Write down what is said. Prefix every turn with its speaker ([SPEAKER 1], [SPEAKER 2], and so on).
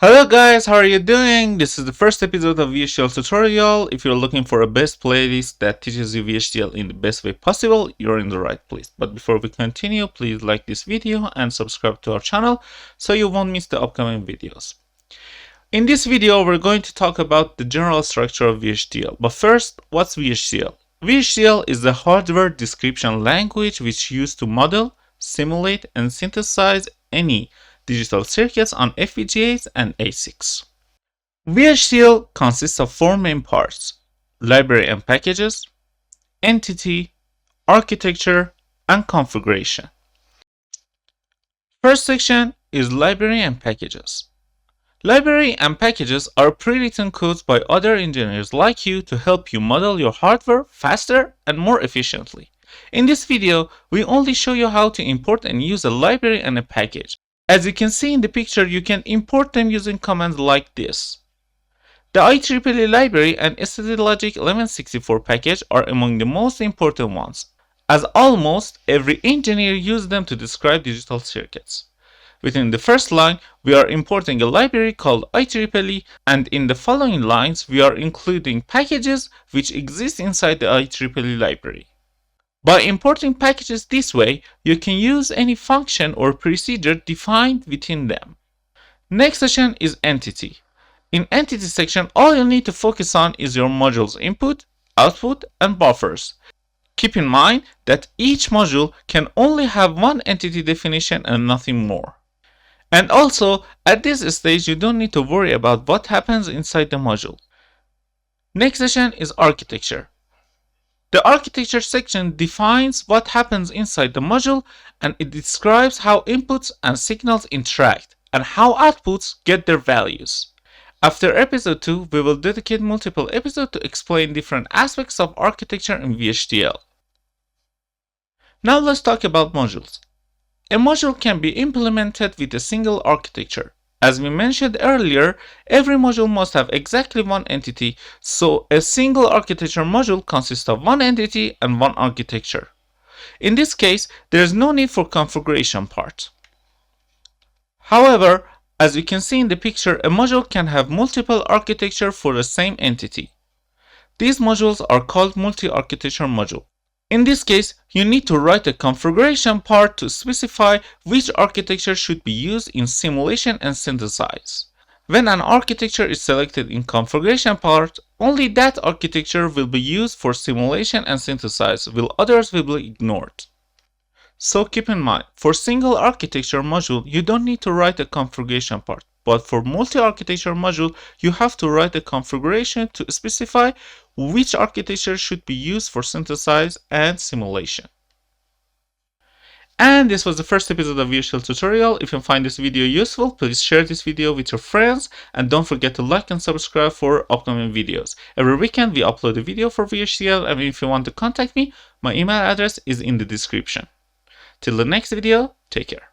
[SPEAKER 1] Hello guys, how are you doing? This is the first episode of VHDL tutorial. If you're looking for a best playlist that teaches you VHDL in the best way possible, you're in the right place. But before we continue, please like this video and subscribe to our channel so you won't miss the upcoming videos. In this video, we're going to talk about the general structure of VHDL. But first, what's VHDL? VHDL is the hardware description language which is used to model, simulate, and synthesize any digital circuits on FPGAs and ASICs. VHDL consists of four main parts: library and packages, entity, architecture, and configuration. First section is library and packages. Library and packages are pre-written codes by other engineers like you to help you model your hardware faster and more efficiently. In this video, we only show you how to import and use a library and a package. As you can see in the picture, you can import them using commands like this. The IEEE library and STDLogic 1164 package are among the most important ones, as almost every engineer uses them to describe digital circuits. Within the first line, we are importing a library called IEEE, and in the following lines, we are including packages which exist inside the IEEE library. By importing packages this way, you can use any function or procedure defined within them. Next section is entity. In entity section, all you need to focus on is your module's input, output, and buffers. Keep in mind that each module can only have one entity definition and nothing more. And also, at this stage, you don't need to worry about what happens inside the module. Next section is architecture. The architecture section defines what happens inside the module, and it describes how inputs and signals interact and how outputs get their values. After episode 2, we will dedicate multiple episodes to explain different aspects of architecture in VHDL. Now let's talk about modules. A module can be implemented with a single architecture. As we mentioned earlier, every module must have exactly one entity, so a single architecture module consists of one entity and one architecture. In this case, there is no need for configuration part. However, as you can see in the picture, a module can have multiple architecture for the same entity. These modules are called multi-architecture module. In this case, you need to write a configuration part to specify which architecture should be used in simulation and synthesize. When an architecture is selected in configuration part, only that architecture will be used for simulation and synthesize, while others will be ignored. So keep in mind, for single architecture module, you don't need to write a configuration part. But for multi-architecture module, you have to write a configuration to specify which architecture should be used for synthesize and simulation. And this was the first episode of VHDL tutorial. If you find this video useful, please share this video with your friends, and don't forget to like and subscribe for upcoming videos. Every weekend we upload a video for VHDL, and if you want to contact me, my email address is in the description. Till the next video, take care.